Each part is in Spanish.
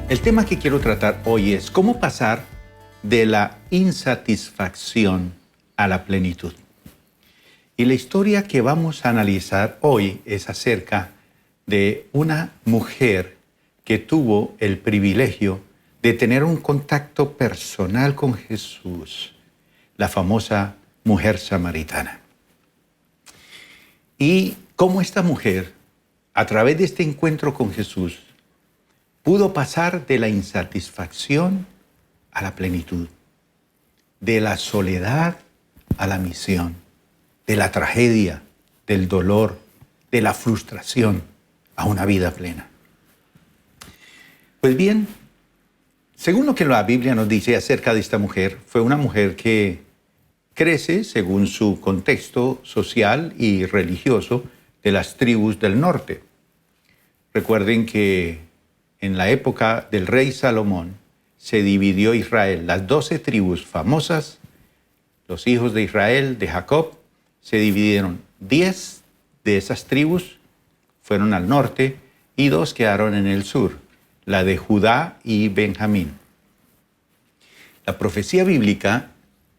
El tema que quiero tratar hoy es cómo pasar de la insatisfacción a la plenitud. Y la historia que vamos a analizar hoy es acerca de una mujer que tuvo el privilegio de tener un contacto personal con Jesús, la famosa mujer samaritana. Y cómo esta mujer, a través de este encuentro con Jesús, pudo pasar de la insatisfacción a la plenitud, de la soledad a la misión, de la tragedia, del dolor, de la frustración a una vida plena. Pues bien, según lo que la Biblia nos dice acerca de esta mujer, fue una mujer que crece según su contexto social y religioso de las tribus del norte. Recuerden que en la época del rey Salomón se dividió Israel. Las 12 tribus famosas, los hijos de Israel, de Jacob, se dividieron. 10 de esas tribus fueron al norte y 2 quedaron en el sur, la de Judá y Benjamín. La profecía bíblica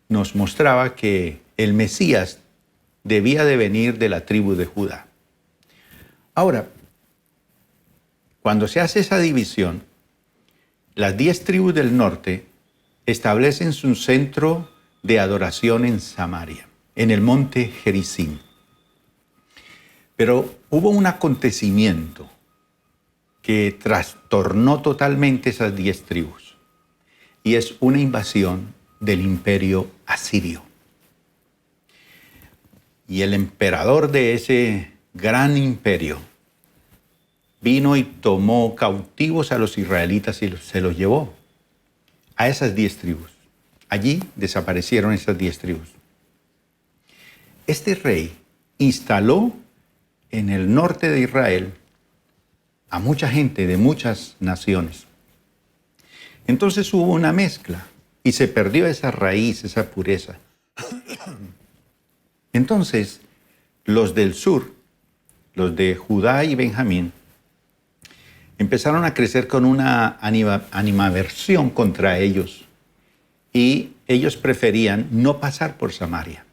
nos mostraba que el Mesías debía de venir de la tribu de Judá. Ahora, cuando se hace esa división, las 10 tribus del norte establecen su centro de adoración en Samaria, en el monte Gerizim. Pero hubo un acontecimiento que trastornó totalmente esas 10 tribus, y es una invasión del imperio asirio. Y el emperador de ese gran imperio vino y tomó cautivos a los israelitas y se los llevó a esas 10 tribus. Allí desaparecieron esas 10 tribus. Este rey instaló en el norte de Israel a mucha gente de muchas naciones. Entonces hubo una mezcla y se perdió esa raíz, esa pureza. Entonces, los del sur, los de Judá y Benjamín, empezaron a crecer con una animadversión contra ellos, y ellos preferían no pasar por Samaria.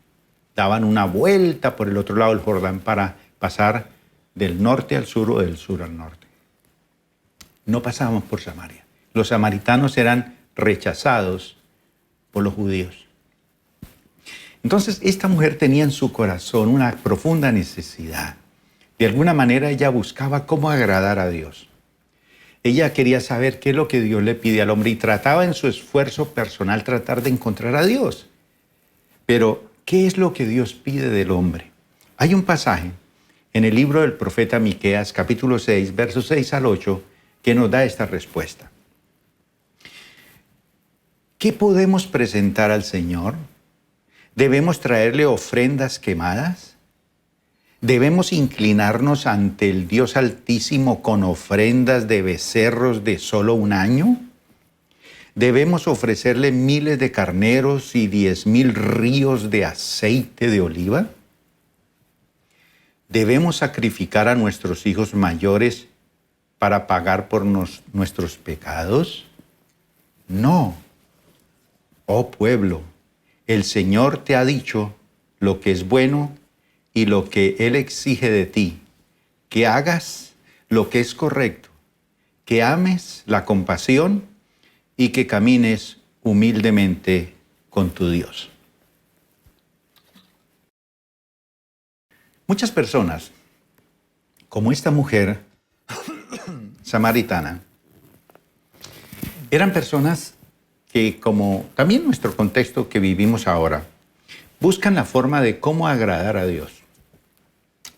Daban una vuelta por el otro lado del Jordán para pasar del norte al sur o del sur al norte. No pasábamos por Samaria. Los samaritanos eran rechazados por los judíos. Entonces, esta mujer tenía en su corazón una profunda necesidad. De alguna manera ella buscaba cómo agradar a Dios. Ella quería saber qué es lo que Dios le pide al hombre y trataba en su esfuerzo personal tratar de encontrar a Dios. Pero, ¿qué es lo que Dios pide del hombre? Hay un pasaje en el libro del profeta Miqueas, capítulo 6, versos 6 al 8, que nos da esta respuesta. ¿Qué podemos presentar al Señor? ¿Debemos traerle ofrendas quemadas? ¿Debemos inclinarnos ante el Dios Altísimo con ofrendas de becerros de solo un año? ¿Debemos ofrecerle miles de carneros y 10,000 ríos de aceite de oliva? ¿Debemos sacrificar a nuestros hijos mayores para pagar por nuestros pecados? No. Oh pueblo, el Señor te ha dicho lo que es bueno y lo que Él exige de ti, que hagas lo que es correcto, que ames la compasión y que camines humildemente con tu Dios. Muchas personas, como esta mujer samaritana, eran personas que, como también nuestro contexto que vivimos ahora, buscan la forma de cómo agradar a Dios.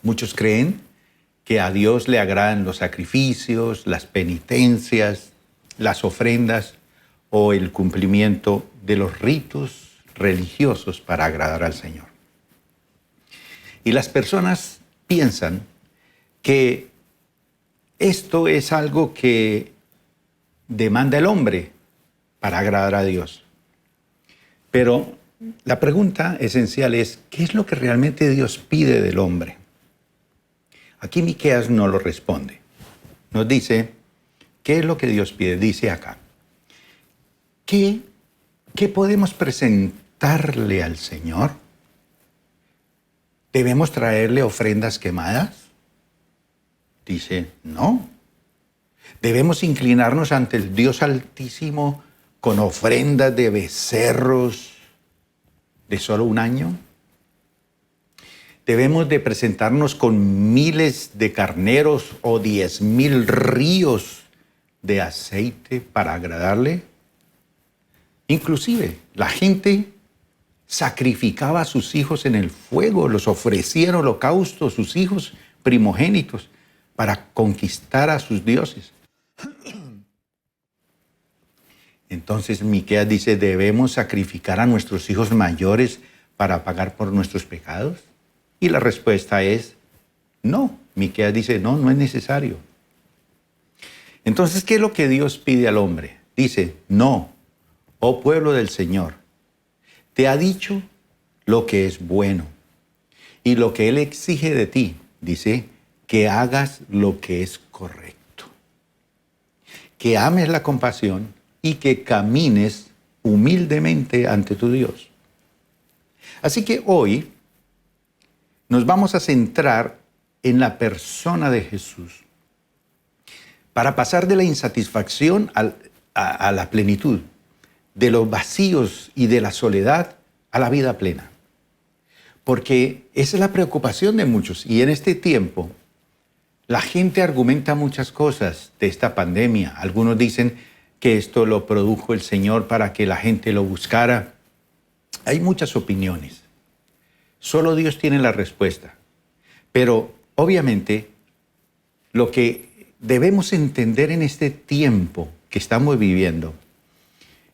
Muchos creen que a Dios le agradan los sacrificios, las penitencias, las ofrendas o el cumplimiento de los ritos religiosos para agradar al Señor. Y las personas piensan que esto es algo que demanda el hombre para agradar a Dios. Pero la pregunta esencial es, ¿qué es lo que realmente Dios pide del hombre? Aquí Miqueas no lo responde. Nos dice ¿Qué es lo que Dios pide? Dice acá, ¿qué podemos presentarle al Señor? ¿Debemos traerle ofrendas quemadas? Dice, no. ¿Debemos inclinarnos ante el Dios Altísimo con ofrendas de becerros de solo un año? ¿Debemos de presentarnos con miles de carneros o 10,000 ríos de aceite para agradarle? Inclusive, la gente sacrificaba a sus hijos en el fuego, los ofrecía en holocausto, sus hijos primogénitos, para conquistar a sus dioses. Entonces Miqueas dice, ¿debemos sacrificar a nuestros hijos mayores para pagar por nuestros pecados? Y la respuesta es, no. Miqueas dice, no, no es necesario. Entonces, ¿qué es lo que Dios pide al hombre? Dice, no, oh pueblo del Señor, te ha dicho lo que es bueno. Y lo que Él exige de ti, dice, que hagas lo que es correcto. Que ames la compasión y que camines humildemente ante tu Dios. Así que hoy nos vamos a centrar en la persona de Jesús para pasar de la insatisfacción a la plenitud, de los vacíos y de la soledad a la vida plena. Porque esa es la preocupación de muchos. Y en este tiempo, la gente argumenta muchas cosas de esta pandemia. Algunos dicen que esto lo produjo el Señor para que la gente lo buscara. Hay muchas opiniones. Solo Dios tiene la respuesta. Pero obviamente lo que debemos entender en este tiempo que estamos viviendo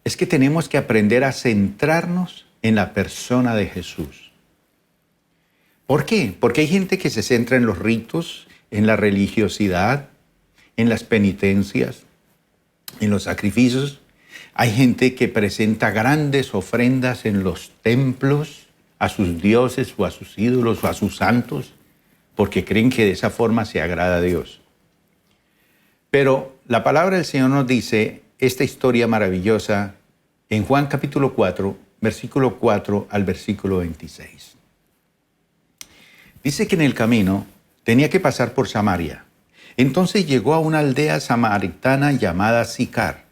es que tenemos que aprender a centrarnos en la persona de Jesús. ¿Por qué? Porque hay gente que se centra en los ritos, en la religiosidad, en las penitencias, en los sacrificios. Hay gente que presenta grandes ofrendas en los templos a sus dioses o a sus ídolos o a sus santos, porque creen que de esa forma se agrada a Dios. Pero la palabra del Señor nos dice esta historia maravillosa en Juan capítulo 4, versículo 4 al versículo 26. Dice que en el camino tenía que pasar por Samaria. Entonces llegó a una aldea samaritana llamada Sicar,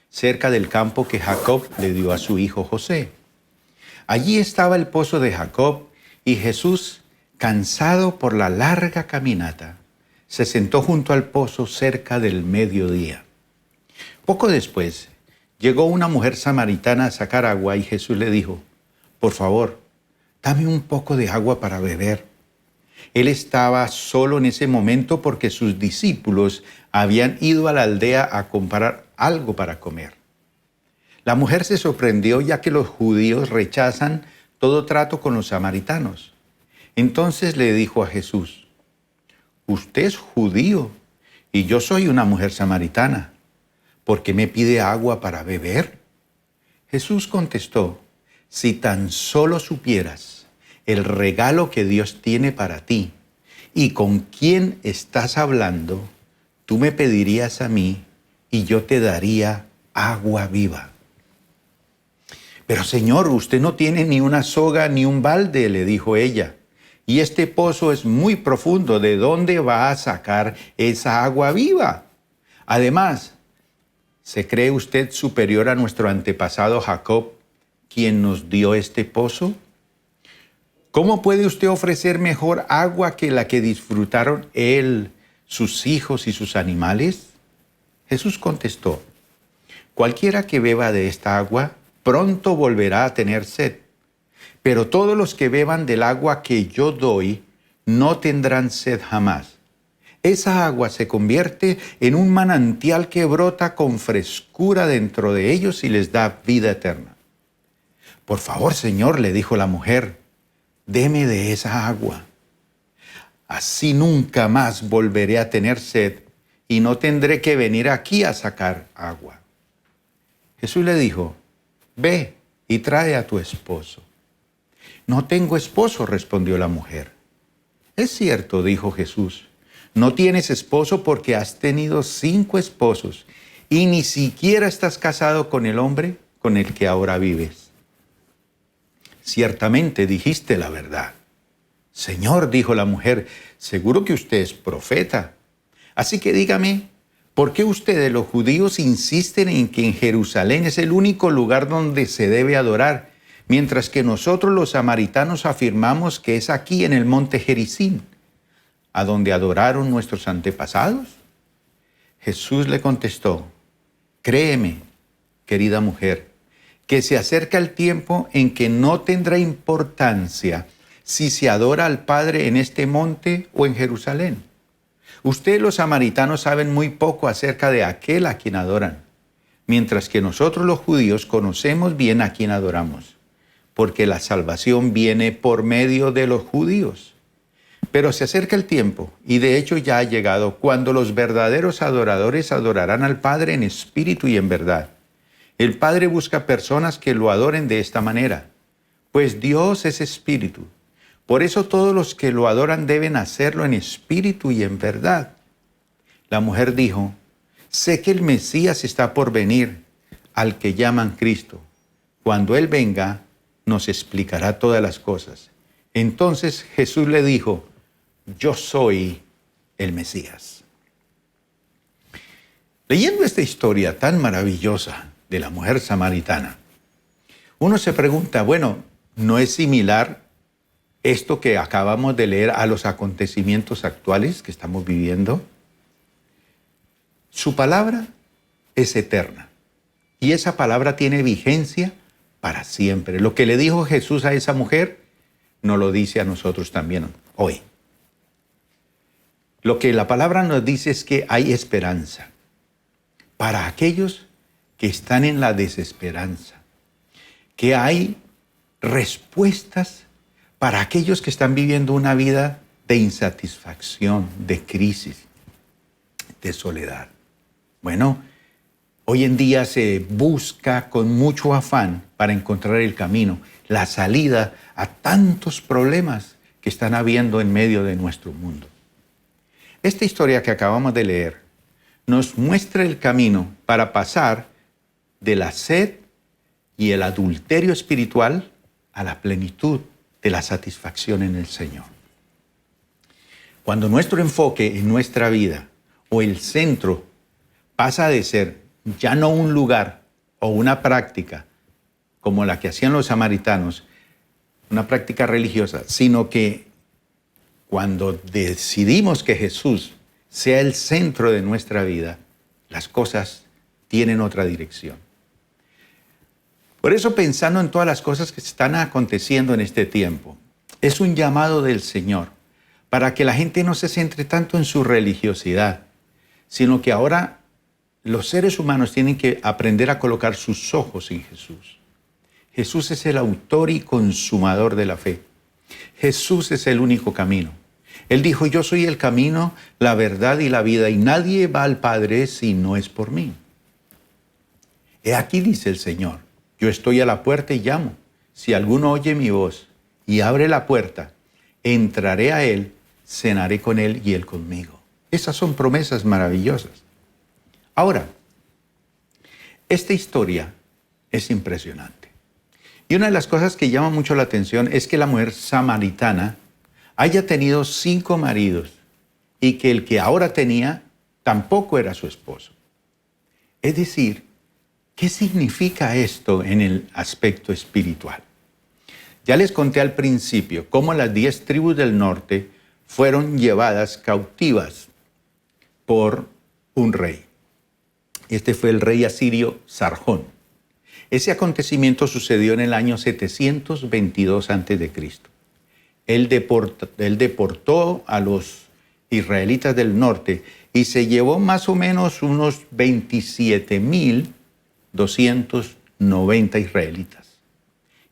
cerca del campo que Jacob le dio a su hijo José. Allí estaba el pozo de Jacob y Jesús, cansado por la larga caminata, se sentó junto al pozo cerca del mediodía. Poco después, llegó una mujer samaritana a sacar agua y Jesús le dijo, por favor, dame un poco de agua para beber. Él estaba solo en ese momento porque sus discípulos habían ido a la aldea a comprar algo para comer. La mujer se sorprendió ya que los judíos rechazan todo trato con los samaritanos. Entonces le dijo a Jesús, usted es judío y yo soy una mujer samaritana. ¿Por qué me pide agua para beber? Jesús contestó, si tan solo supieras el regalo que Dios tiene para ti y con quién estás hablando, tú me pedirías a mí y yo te daría agua viva. Pero Señor, usted no tiene ni una soga ni un balde, le dijo ella, y este pozo es muy profundo, ¿de dónde va a sacar esa agua viva? Además, ¿se cree usted superior a nuestro antepasado Jacob, quien nos dio este pozo? ¿Cómo puede usted ofrecer mejor agua que la que disfrutaron él, sus hijos y sus animales? Jesús contestó, cualquiera que beba de esta agua pronto volverá a tener sed, pero todos los que beban del agua que yo doy no tendrán sed jamás. Esa agua se convierte en un manantial que brota con frescura dentro de ellos y les da vida eterna. Por favor, Señor, le dijo la mujer, deme de esa agua. Así nunca más volveré a tener sed y no tendré que venir aquí a sacar agua. Jesús le dijo, ve y trae a tu esposo. No tengo esposo, respondió la mujer. Es cierto, dijo Jesús, No tienes esposo porque has tenido 5 esposos y ni siquiera estás casado con el hombre con el que ahora vives. Ciertamente dijiste la verdad. Señor, dijo la mujer, seguro que usted es profeta. Así que dígame, ¿por qué ustedes los judíos insisten en que en Jerusalén es el único lugar donde se debe adorar, mientras que nosotros los samaritanos afirmamos que es aquí en el monte Gerizim, a donde adoraron nuestros antepasados? Jesús le contestó, créeme, querida mujer, que se acerca el tiempo en que no tendrá importancia si se adora al Padre en este monte o en Jerusalén. Ustedes los samaritanos saben muy poco acerca de aquel a quien adoran, mientras que nosotros los judíos conocemos bien a quien adoramos, porque la salvación viene por medio de los judíos. Pero se acerca el tiempo, y de hecho ya ha llegado, cuando los verdaderos adoradores adorarán al Padre en espíritu y en verdad. El Padre busca personas que lo adoren de esta manera, pues Dios es espíritu. Por eso todos los que lo adoran deben hacerlo en espíritu y en verdad. La mujer dijo, sé que el Mesías está por venir, al que llaman Cristo. Cuando Él venga, nos explicará todas las cosas. Entonces Jesús le dijo, yo soy el Mesías. Leyendo esta historia tan maravillosa de la mujer samaritana, uno se pregunta, bueno, ¿no es similar esto que acabamos de leer a los acontecimientos actuales que estamos viviendo? Su palabra es eterna y esa palabra tiene vigencia para siempre. Lo que le dijo Jesús a esa mujer, nos lo dice a nosotros también hoy. Lo que la palabra nos dice es que hay esperanza para aquellos que están en la desesperanza, que hay respuestas para aquellos que están viviendo una vida de insatisfacción, de crisis, de soledad. Bueno, hoy en día se busca con mucho afán para encontrar el camino, la salida a tantos problemas que están habiendo en medio de nuestro mundo. Esta historia que acabamos de leer nos muestra el camino para pasar de la sed y el adulterio espiritual a la plenitud de la satisfacción en el Señor. Cuando nuestro enfoque en nuestra vida o el centro pasa de ser ya no un lugar o una práctica como la que hacían los samaritanos, una práctica religiosa, sino que cuando decidimos que Jesús sea el centro de nuestra vida, las cosas tienen otra dirección. Por eso, pensando en todas las cosas que están aconteciendo en este tiempo, es un llamado del Señor para que la gente no se centre tanto en su religiosidad, sino que ahora los seres humanos tienen que aprender a colocar sus ojos en Jesús. Jesús es el autor y consumador de la fe. Jesús es el único camino. Él dijo, yo soy el camino, la verdad y la vida, y nadie va al Padre si no es por mí. He aquí, dice el Señor, yo estoy a la puerta y llamo. Si alguno oye mi voz y abre la puerta, entraré a él, cenaré con él y él conmigo. Esas son promesas maravillosas. Ahora, esta historia es impresionante. Y una de las cosas que llama mucho la atención es que la mujer samaritana haya tenido 5 maridos y que el que ahora tenía tampoco era su esposo. Es decir, ¿qué significa esto en el aspecto espiritual? Ya les conté al principio cómo las 10 tribus del norte fueron llevadas cautivas por un rey. Este fue el rey asirio Sargón. Ese acontecimiento sucedió en el año 722 a.C. Él deportó a los israelitas del norte y se llevó más o menos unos 27.290 israelitas.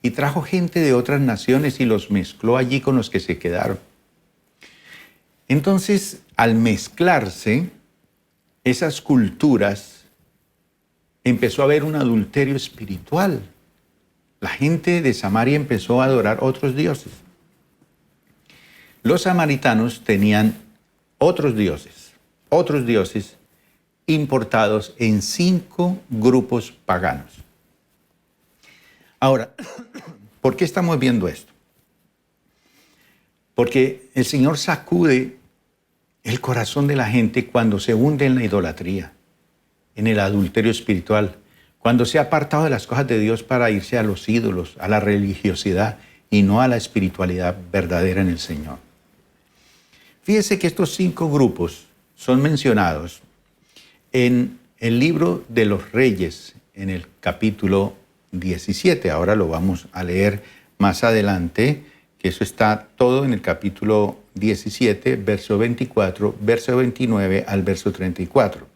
Y trajo gente de otras naciones y los mezcló allí con los que se quedaron. Entonces, al mezclarse esas culturas, empezó a haber un adulterio espiritual. La gente de Samaria empezó a adorar otros dioses. Los samaritanos tenían otros dioses importados en 5 grupos paganos. Ahora, ¿por qué estamos viendo esto? Porque el Señor sacude el corazón de la gente cuando se hunde en la idolatría, en el adulterio espiritual, cuando se ha apartado de las cosas de Dios para irse a los ídolos, a la religiosidad y no a la espiritualidad verdadera en el Señor. Fíjese que estos 5 grupos son mencionados en el libro de los Reyes, en el capítulo 17. Ahora lo vamos a leer más adelante, que eso está todo en el capítulo 17, verso 24, verso 29 al verso 34.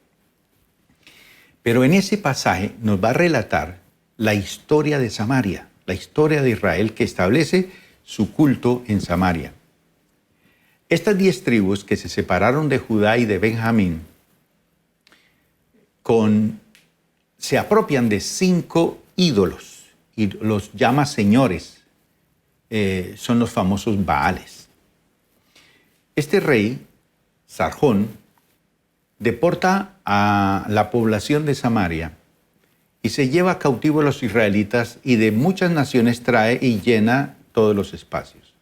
Pero en ese pasaje nos va a relatar la historia de Samaria, la historia de Israel que establece su culto en Samaria. Estas 10 tribus que se separaron de Judá y de Benjamín se apropian de 5 ídolos y los llama señores. Son los famosos Baales. Este rey, Sargón, deporta a la población de Samaria y se lleva cautivo a los israelitas y de muchas naciones trae y llena todos los espacios.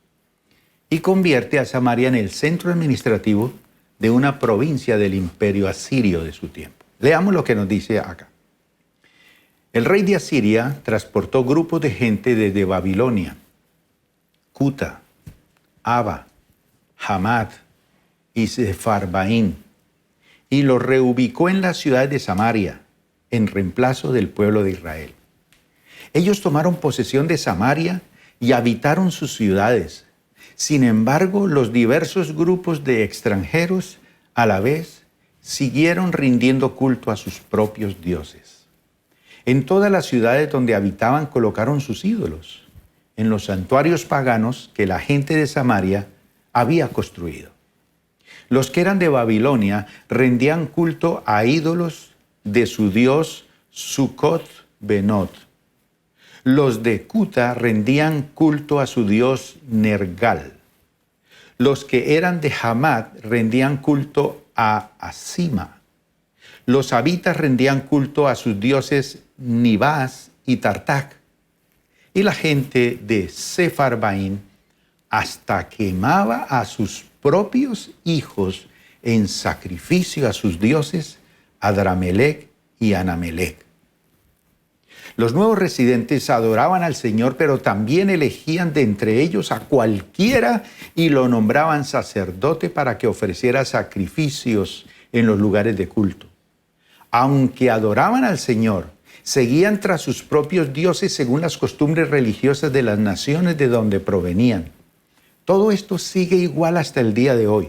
Y convierte a Samaria en el centro administrativo de una provincia del imperio asirio de su tiempo. Leamos lo que nos dice acá. El rey de Asiria transportó grupos de gente desde Babilonia, Cuta, Aba, Hamad y Sefarbaín, y los reubicó en la ciudad de Samaria, en reemplazo del pueblo de Israel. Ellos tomaron posesión de Samaria y habitaron sus ciudades. Sin embargo, los diversos grupos de extranjeros a la vez siguieron rindiendo culto a sus propios dioses. En todas las ciudades donde habitaban colocaron sus ídolos, en los santuarios paganos que la gente de Samaria había construido. Los que eran de Babilonia rendían culto a ídolos de su dios Sucot-Benot. Los de Cuta rendían culto a su dios Nergal. Los que eran de Hamad rendían culto a Asima. Los habitas rendían culto a sus dioses Nibás y Tartac. Y la gente de Sefarbaín hasta quemaba a sus propios hijos en sacrificio a sus dioses Adramelec y Anamelec. Los nuevos residentes adoraban al Señor, pero también elegían de entre ellos a cualquiera y lo nombraban sacerdote para que ofreciera sacrificios en los lugares de culto. Aunque adoraban al Señor, seguían tras sus propios dioses según las costumbres religiosas de las naciones de donde provenían. Todo esto sigue igual hasta el día de hoy.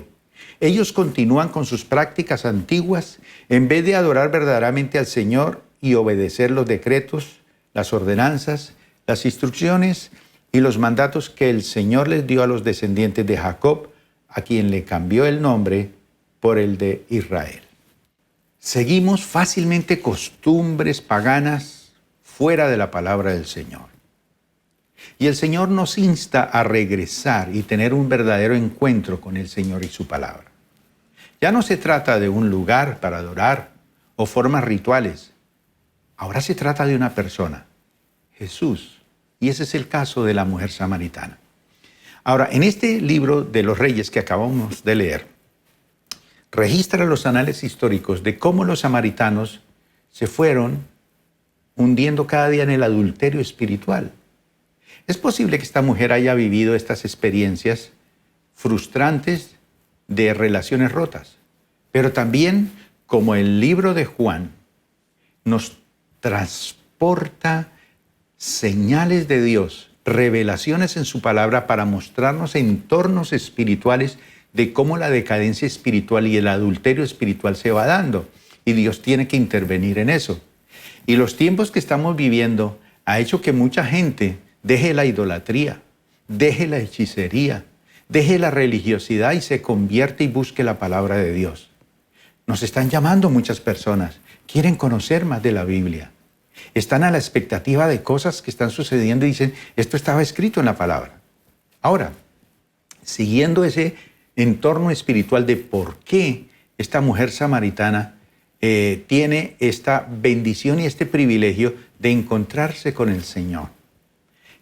Ellos continúan con sus prácticas antiguas en vez de adorar verdaderamente al Señor y obedecer los decretos, las ordenanzas, las instrucciones y los mandatos que el Señor les dio a los descendientes de Jacob, a quien le cambió el nombre por el de Israel. Seguimos fácilmente costumbres paganas fuera de la palabra del Señor. Y el Señor nos insta a regresar y tener un verdadero encuentro con el Señor y su palabra. Ya no se trata de un lugar para adorar o formas rituales. Ahora se trata de una persona, Jesús. Y ese es el caso de la mujer samaritana. Ahora, en este libro de los Reyes que acabamos de leer, registra los anales históricos de cómo los samaritanos se fueron hundiendo cada día en el adulterio espiritual. Es posible que esta mujer haya vivido estas experiencias frustrantes de relaciones rotas, pero también, como el libro de Juan, nos transporta señales de Dios, revelaciones en su palabra para mostrarnos entornos espirituales de cómo la decadencia espiritual y el adulterio espiritual se va dando. Y Dios tiene que intervenir en eso. Y los tiempos que estamos viviendo ha hecho que mucha gente deje la idolatría, deje la hechicería, deje la religiosidad y se convierte y busque la palabra de Dios. Nos están llamando muchas personas, quieren conocer más de la Biblia. Están a la expectativa de cosas que están sucediendo y dicen, esto estaba escrito en la palabra. Ahora, siguiendo ese entorno espiritual de por qué esta mujer samaritana tiene esta bendición y este privilegio de encontrarse con el Señor.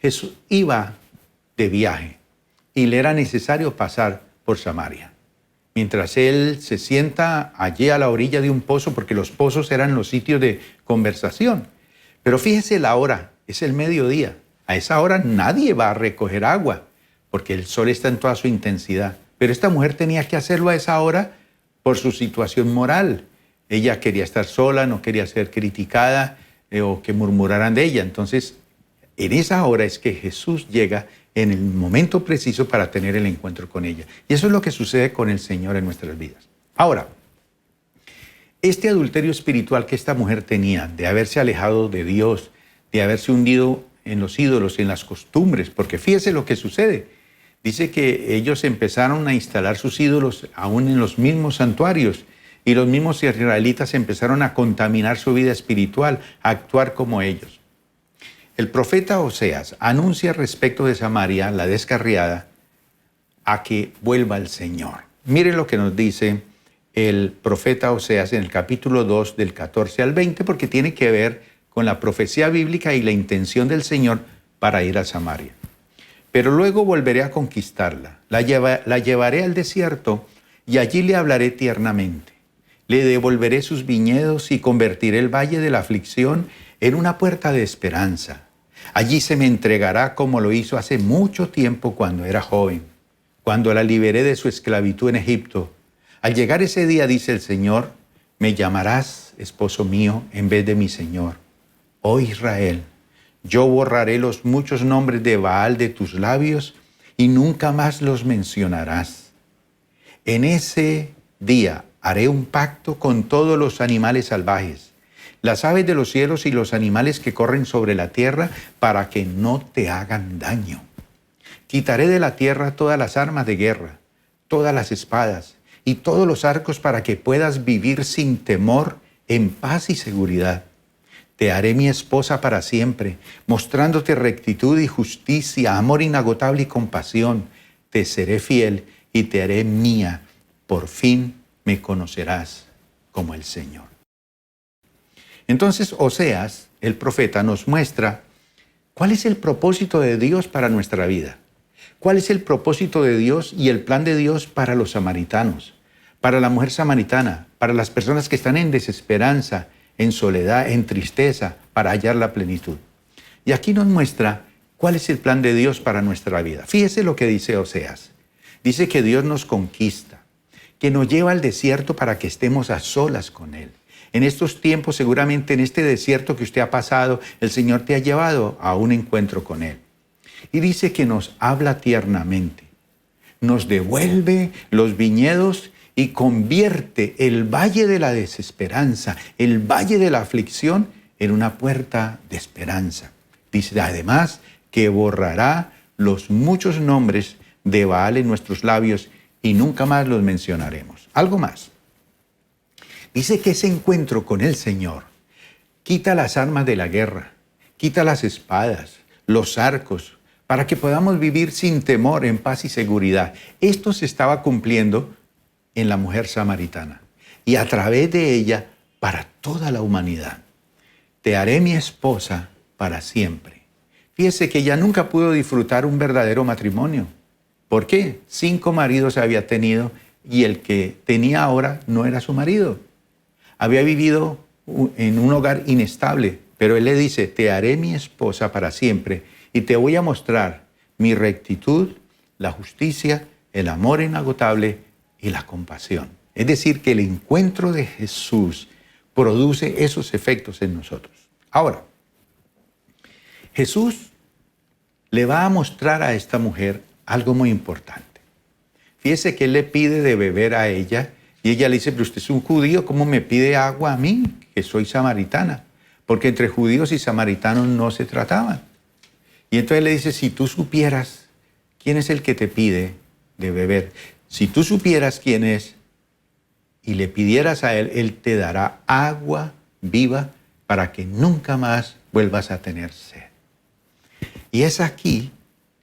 Jesús iba de viaje y le era necesario pasar por Samaria. Mientras él se sienta allí a la orilla de un pozo, porque los pozos eran los sitios de conversación. Pero fíjese la hora, es el mediodía. A esa hora nadie va a recoger agua, porque el sol está en toda su intensidad. Pero esta mujer tenía que hacerlo a esa hora por su situación moral. Ella quería estar sola, no quería ser criticada o que murmuraran de ella. Entonces, en esa hora es que Jesús llega en el momento preciso para tener el encuentro con ella. Y eso es lo que sucede con el Señor en nuestras vidas. Ahora, este adulterio espiritual que esta mujer tenía, de haberse alejado de Dios, de haberse hundido en los ídolos, en las costumbres, porque fíjese lo que sucede. Dice que ellos empezaron a instalar sus ídolos aún en los mismos santuarios, y los mismos israelitas empezaron a contaminar su vida espiritual, a actuar como ellos. El profeta Oseas anuncia respecto de Samaria, la descarriada, a que vuelva el Señor. Miren lo que nos dice el profeta Oseas en el capítulo 2, del 14 al 20, porque tiene que ver con la profecía bíblica y la intención del Señor para ir a Samaria. Pero luego volveré a conquistarla, la llevaré al desierto y allí le hablaré tiernamente. Le devolveré sus viñedos y convertiré el valle de la aflicción en una puerta de esperanza. Allí se me entregará como lo hizo hace mucho tiempo cuando era joven, cuando la liberé de su esclavitud en Egipto. Al llegar ese día, dice el Señor, me llamarás esposo mío en vez de mi Señor. Oh Israel, yo borraré los muchos nombres de Baal de tus labios y nunca más los mencionarás. En ese día haré un pacto con todos los animales salvajes, las aves de los cielos y los animales que corren sobre la tierra, para que no te hagan daño. Quitaré de la tierra todas las armas de guerra, todas las espadas y todos los arcos, para que puedas vivir sin temor, en paz y seguridad. Te haré mi esposa para siempre, mostrándote rectitud y justicia, amor inagotable y compasión. Te seré fiel y te haré mía. Por fin me conocerás como el Señor. Entonces, Oseas, el profeta, nos muestra cuál es el propósito de Dios para nuestra vida. ¿Cuál es el propósito de Dios y el plan de Dios para los samaritanos, para la mujer samaritana, para las personas que están en desesperanza, en soledad, en tristeza, para hallar la plenitud? Y aquí nos muestra cuál es el plan de Dios para nuestra vida. Fíjese lo que dice Oseas. Dice que Dios nos conquista, que nos lleva al desierto para que estemos a solas con Él. En estos tiempos, seguramente en este desierto que usted ha pasado, el Señor te ha llevado a un encuentro con Él. Y dice que nos habla tiernamente, nos devuelve los viñedos y convierte el valle de la desesperanza, el valle de la aflicción, en una puerta de esperanza. Dice además que borrará los muchos nombres de Baal en nuestros labios y nunca más los mencionaremos. Algo más. Dice que ese encuentro con el Señor quita las armas de la guerra, quita las espadas, los arcos, para que podamos vivir sin temor, en paz y seguridad. Esto se estaba cumpliendo en la mujer samaritana y a través de ella para toda la humanidad. Te haré mi esposa para siempre. Fíjese que ella nunca pudo disfrutar un verdadero matrimonio. ¿Por qué? 5 maridos había tenido y el que tenía ahora no era su marido. Había vivido en un hogar inestable, pero él le dice, te haré mi esposa para siempre y te voy a mostrar mi rectitud, la justicia, el amor inagotable y la compasión. Es decir, que el encuentro de Jesús produce esos efectos en nosotros. Ahora, Jesús le va a mostrar a esta mujer algo muy importante. Fíjese que él le pide de beber a ella y ella le dice, pero usted es un judío, ¿cómo me pide agua a mí, que soy samaritana? Porque entre judíos y samaritanos no se trataban. Y entonces le dice, si tú supieras quién es el que te pide de beber, si tú supieras quién es y le pidieras a él, él te dará agua viva para que nunca más vuelvas a tener sed. Y es aquí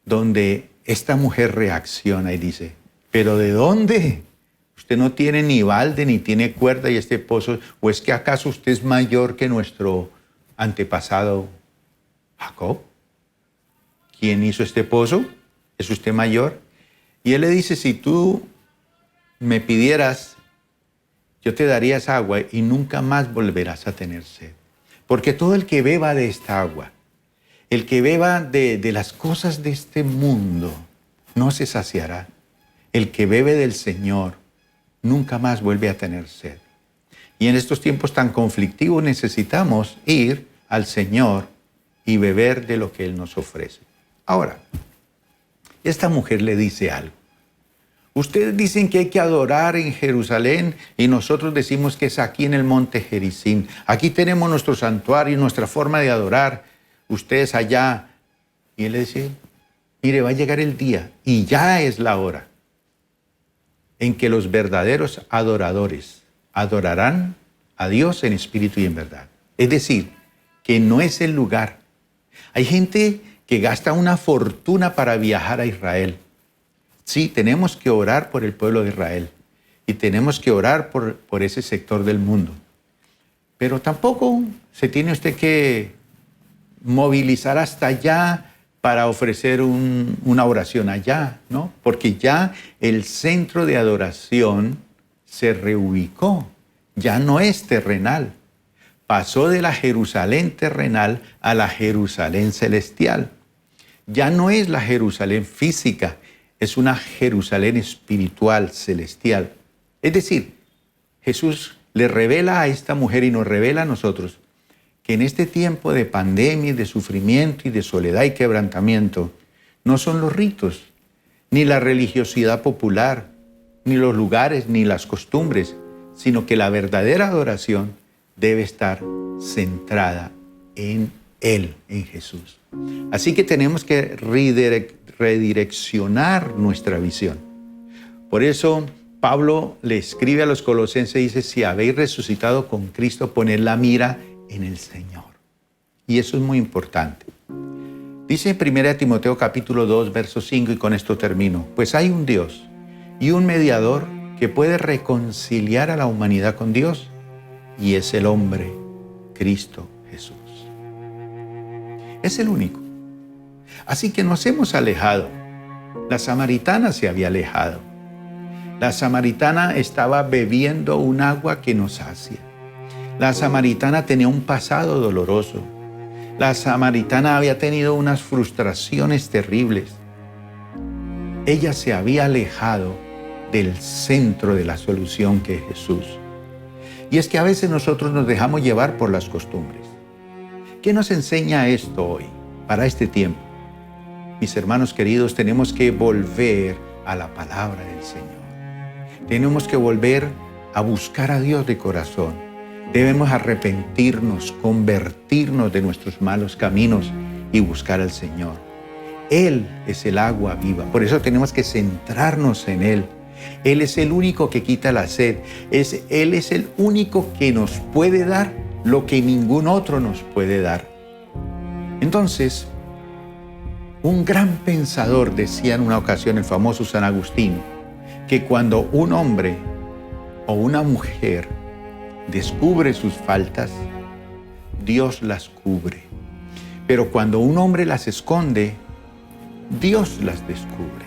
donde esta mujer reacciona y dice, ¿Pero de dónde? Usted no tiene ni balde, ni tiene cuerda y este pozo, ¿o es que acaso usted es mayor que nuestro antepasado Jacob? ¿Quién hizo este pozo? ¿Es usted mayor? Y él le dice, si tú me pidieras, yo te daría esa agua y nunca más volverás a tener sed. Porque todo el que beba de esta agua, el que beba de las cosas de este mundo, no se saciará. El que bebe del Señor nunca más vuelve a tener sed. Y en estos tiempos tan conflictivos necesitamos ir al Señor y beber de lo que Él nos ofrece. Ahora, esta mujer le dice algo. Ustedes dicen que hay que adorar en Jerusalén y nosotros decimos que es aquí en el monte Gerizim. Aquí tenemos nuestro santuario, nuestra forma de adorar. Ustedes allá. Y él le dice, mire, va a llegar el día y ya es la hora en que los verdaderos adoradores adorarán a Dios en espíritu y en verdad. Es decir, que no es el lugar. Hay gente que gasta una fortuna para viajar a Israel. Sí, tenemos que orar por el pueblo de Israel y tenemos que orar por ese sector del mundo. Pero tampoco se tiene usted que movilizar hasta allá para ofrecer una oración allá, ¿no? Porque ya el centro de adoración se reubicó, ya no es terrenal. Pasó de la Jerusalén terrenal a la Jerusalén celestial. Ya no es la Jerusalén física, es una Jerusalén espiritual, celestial. Es decir, Jesús le revela a esta mujer y nos revela a nosotros que en este tiempo de pandemia, de sufrimiento y de soledad y quebrantamiento, no son los ritos, ni la religiosidad popular, ni los lugares, ni las costumbres, sino que la verdadera adoración debe estar centrada en Él, en Jesús. Así que tenemos que redireccionar nuestra visión. Por eso Pablo le escribe a los colosenses y dice, si habéis resucitado con Cristo, poned la mira en el Señor. Y eso es muy importante. Dice en 1 Timoteo capítulo 2, verso 5, y con esto termino, pues hay un Dios y un mediador que puede reconciliar a la humanidad con Dios, y es el hombre, Cristo Jesús. Es el único. Así que nos hemos alejado. La samaritana se había alejado. La samaritana estaba bebiendo un agua que nos sacia. La samaritana tenía un pasado doloroso. La samaritana había tenido unas frustraciones terribles. Ella se había alejado del centro de la solución que es Jesús. Y es que a veces nosotros nos dejamos llevar por las costumbres. ¿Qué nos enseña esto hoy, para este tiempo? Mis hermanos queridos, tenemos que volver a la palabra del Señor. Tenemos que volver a buscar a Dios de corazón. Debemos arrepentirnos, convertirnos de nuestros malos caminos y buscar al Señor. Él es el agua viva, por eso tenemos que centrarnos en Él. Él es el único que quita la sed. Él es el único que nos puede dar lo que ningún otro nos puede dar. Entonces, un gran pensador decía en una ocasión, el famoso San Agustín, que cuando un hombre o una mujer descubre sus faltas, Dios las cubre. Pero cuando un hombre las esconde, Dios las descubre.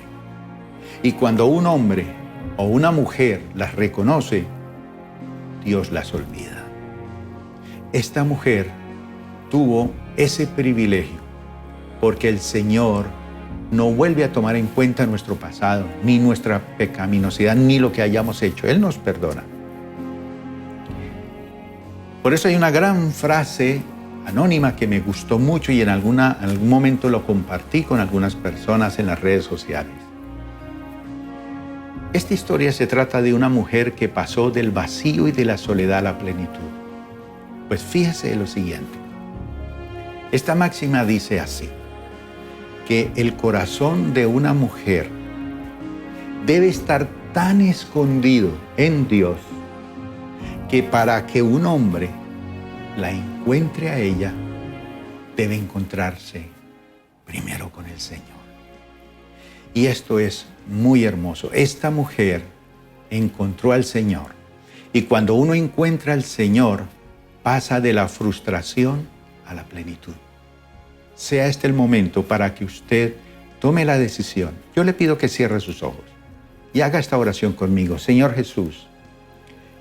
Y cuando un hombre o una mujer las reconoce, Dios las olvida. Esta mujer tuvo ese privilegio porque el Señor no vuelve a tomar en cuenta nuestro pasado, ni nuestra pecaminosidad, ni lo que hayamos hecho. Él nos perdona. Por eso hay una gran frase anónima que me gustó mucho y en algún momento lo compartí con algunas personas en las redes sociales. Esta historia se trata de una mujer que pasó del vacío y de la soledad a la plenitud. Pues fíjese lo siguiente. Esta máxima dice así, que el corazón de una mujer debe estar tan escondido en Dios que para que un hombre la encuentre a ella, debe encontrarse primero con el Señor. Y esto es muy hermoso. Esta mujer encontró al Señor. Y cuando uno encuentra al Señor, pasa de la frustración a la plenitud. Sea este el momento para que usted tome la decisión. Yo le pido que cierre sus ojos y haga esta oración conmigo. Señor Jesús,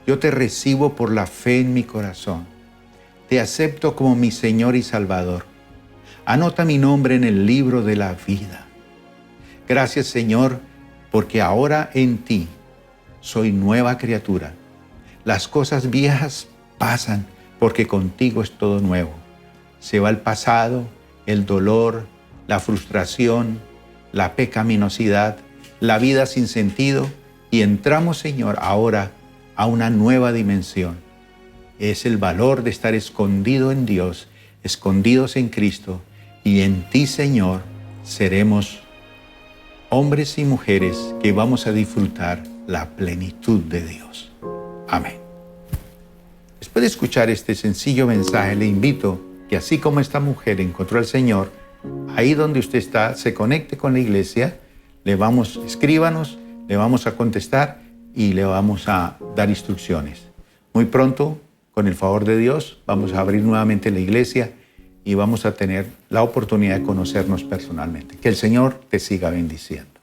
yo te recibo por la fe en mi corazón. Te acepto como mi Señor y Salvador. Anota mi nombre en el libro de la vida. Gracias, Señor, porque ahora en ti soy nueva criatura. Las cosas viejas pasan porque contigo es todo nuevo. Se va el pasado, el dolor, la frustración, la pecaminosidad, la vida sin sentido y entramos, Señor, ahora a una nueva dimensión. Es el valor de estar escondido en Dios, escondidos en Cristo, y en ti, Señor, seremos hombres y mujeres que vamos a disfrutar la plenitud de Dios. Amén. Después de escuchar este sencillo mensaje, le invito que así como esta mujer encontró al Señor, ahí donde usted está, se conecte con la iglesia, escríbanos, le vamos a contestar y le vamos a dar instrucciones. Muy pronto, con el favor de Dios, vamos a abrir nuevamente la iglesia y vamos a tener la oportunidad de conocernos personalmente. Que el Señor te siga bendiciendo.